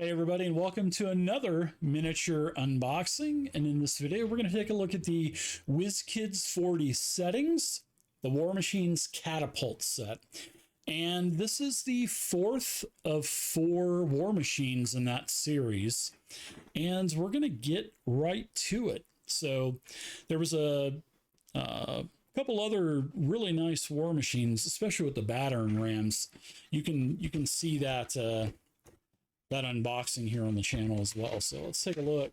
Hey everybody, and welcome to another miniature unboxing. And in this video, we're going to take a look at the Wizkids 40 settings, the War Machine's Catapult set. And this is the fourth of four War Machines in that series. And we're going to get right to it. So there was a couple other really nice War Machines, especially with the battering rams. You can see that that unboxing here on the channel as well. So let's take a look.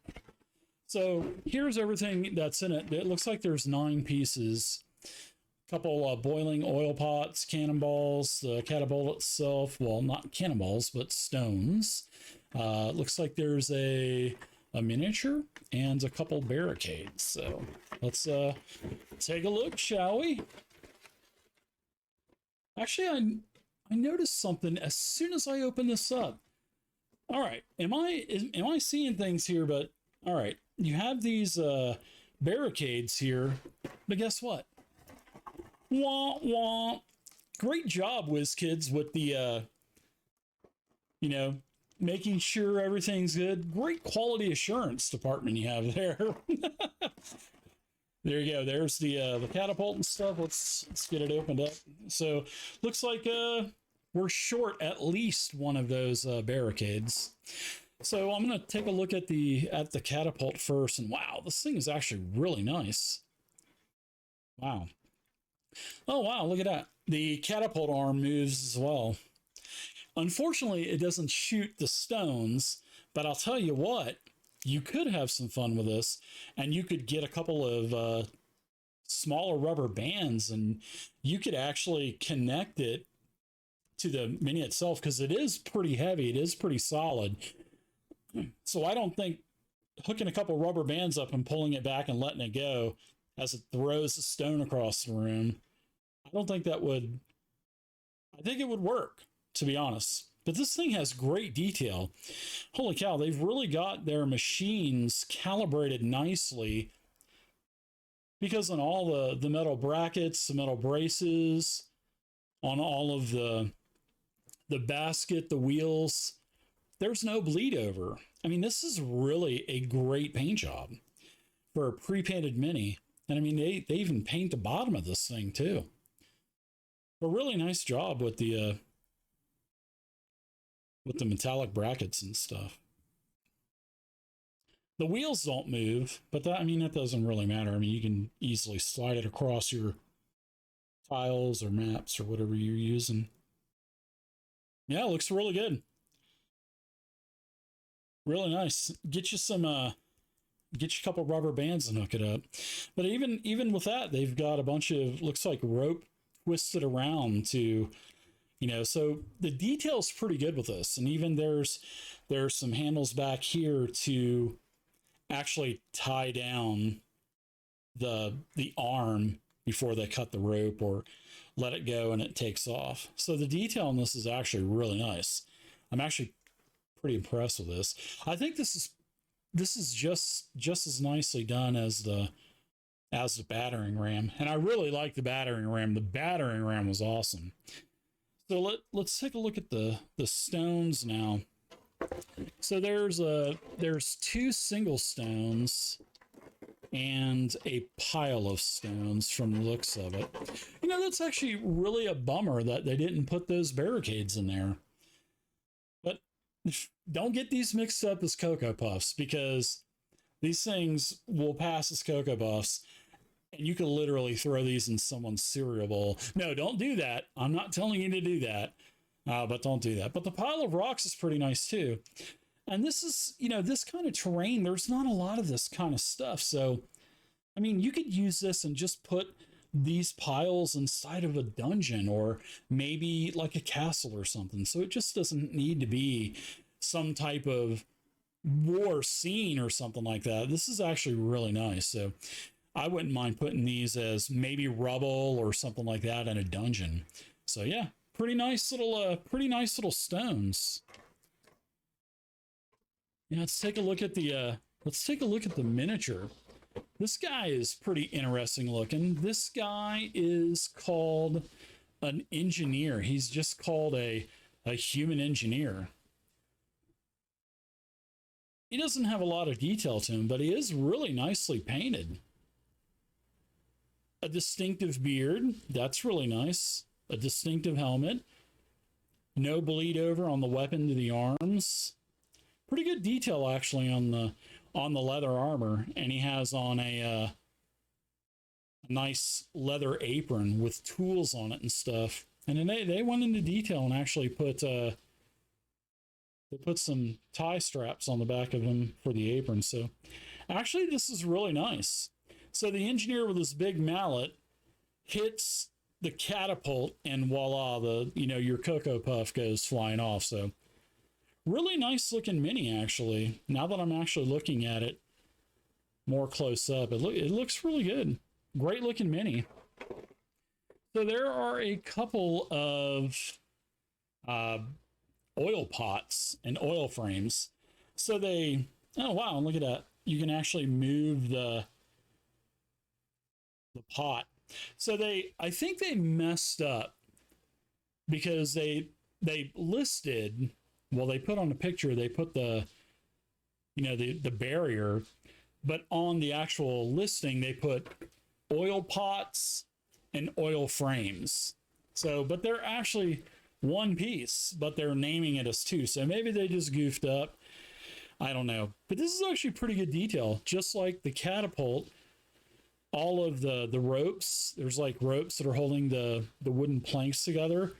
So here's everything that's in it. It looks like there's 9 pieces. A couple boiling oil pots, cannonballs, the catapult itself. Well, not cannonballs, but stones. Looks like there's a miniature and a couple barricades. So let's take a look, shall we? Actually, I noticed something as soon as I opened this up. All right, am I seeing things here? But all right, you have these barricades here, but guess what? Wah wah! Great job, Wizkids, with the making sure everything's good. Great quality assurance department you have there. There you go. There's the catapult and stuff. Let's get it opened up. So looks like we're short at least one of those barricades. So I'm going to take a look at the catapult first. And wow, this thing is actually really nice. Wow. Oh, wow. Look at that. The catapult arm moves as well. Unfortunately, it doesn't shoot the stones, but I'll tell you what, you could have some fun with this, and you could get a couple of smaller rubber bands, and you could actually connect it to the mini itself, because it is pretty heavy. It is pretty solid. So I don't think hooking a couple rubber bands up and pulling it back and letting it go as it throws the stone across the room, I don't think that would, I think it would work, to be honest. But this thing has great detail. Holy cow, they've really got their machines calibrated nicely, because on all the metal brackets, the metal braces, on all of the basket, the wheels, there's no bleed over. I mean, this is really a great paint job for a pre-painted mini. And I mean, they even paint the bottom of this thing too. A really nice job with the metallic brackets and stuff. The wheels don't move, but that, I mean, that doesn't really matter. I mean, you can easily slide it across your tiles or maps or whatever you're using. Yeah, it looks really good. Really nice. Get you some get you a couple rubber bands and hook it up. But even with that, they've got a bunch of, looks like, rope twisted around to, so the detail's pretty good with this. And even there's some handles back here to actually tie down the arm before they cut the rope or let it go and it takes off. So the detail on this is actually really nice. I'm actually pretty impressed with this. I think this is just as nicely done as the battering ram. And I really like the battering ram. The battering ram was awesome. So let's take a look at the stones now. So there's 2 single stones and a pile of stones from the looks of it. That's actually really a bummer that they didn't put those barricades in there. But don't get these mixed up as Cocoa Puffs, because these things will pass as Cocoa Puffs, and you can literally throw these in someone's cereal bowl. No, don't do that. I'm not telling you to do that, but don't do that. But the pile of rocks is pretty nice too. And this is, this kind of terrain, there's not a lot of this kind of stuff. So, I mean, you could use this and just put these piles inside of a dungeon, or maybe like a castle or something. So it just doesn't need to be some type of war scene or something like that. This is actually really nice. So I wouldn't mind putting these as maybe rubble or something like that in a dungeon. So yeah, pretty nice little stones. Yeah, let's take a look at the miniature. This guy is pretty interesting looking. This guy is called an engineer. He's just called a human engineer. he doesn't have a lot of detail to him, but he is really nicely painted. A distinctive beard, that's really nice. A distinctive helmet. No bleed over on the weapon to the arms. Pretty good detail actually on the leather armor, and he has on a nice leather apron with tools on it and stuff. And then they went into detail and actually put they put some tie straps on the back of him for the apron. So actually this is really nice. So the engineer with his big mallet hits the catapult and voila, your Cocoa Puff goes flying off. So really nice looking mini actually. Now that I'm actually looking at it more close up, it looks really good. Great looking mini. So there are a couple of oil pots and oil frames. So oh wow, look at that. You can actually move the pot. So I think they messed up because they listed, well, they put on the picture, they put the barrier, but on the actual listing, they put oil pots and oil frames. So, but they're actually one piece, but they're naming it as two. So maybe they just goofed up. I don't know. But this is actually pretty good detail. Just like the catapult, all of the ropes, there's like ropes that are holding the wooden planks together.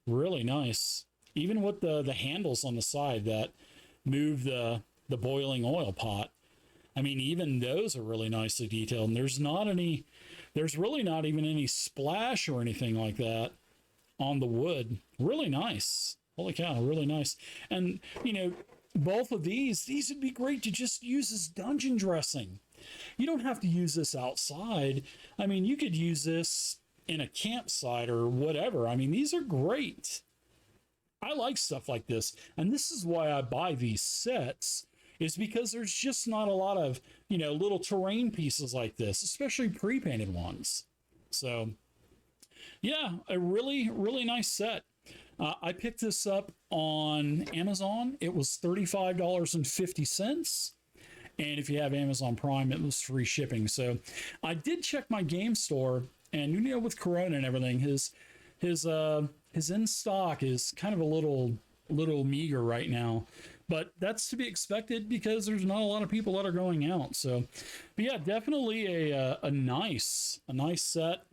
Really nice. Even with the handles on the side that move the boiling oil pot. I mean, even those are really nicely detailed. And there's really not even any splash or anything like that on the wood. Really nice. Holy cow, really nice. And, both of these would be great to just use as dungeon dressing. You don't have to use this outside. I mean, you could use this in a campsite or whatever. I mean, these are great. I like stuff like this. And this is why I buy these sets, is because there's just not a lot of, little terrain pieces like this, especially pre-painted ones. So, yeah, a really, really nice set. I picked this up on Amazon. It was $35.50. And if you have Amazon Prime, it was free shipping. So I did check my game store, and with Corona and everything, his in stock is kind of a little meager right now. But that's to be expected because there's not a lot of people that are going out. So, but yeah, definitely a nice set.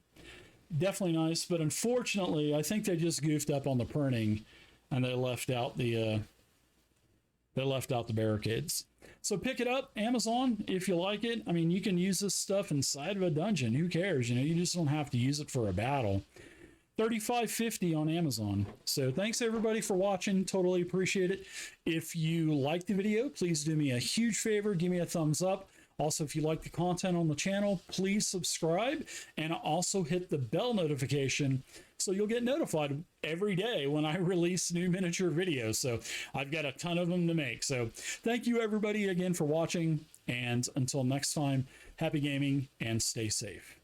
Definitely nice, but unfortunately, I think they just goofed up on the printing, and they left out the barricades. So pick it up, Amazon, if you like it. I mean, you can use this stuff inside of a dungeon. Who cares? You just don't have to use it for a battle. $35.50 on Amazon. So thanks everybody for watching. Totally appreciate it. If you liked the video, please do me a huge favor. Give me a thumbs up. Also, if you like the content on the channel, please subscribe and also hit the bell notification so you'll get notified every day when I release new miniature videos. So I've got a ton of them to make. So thank you everybody again for watching, and until next time, happy gaming and stay safe.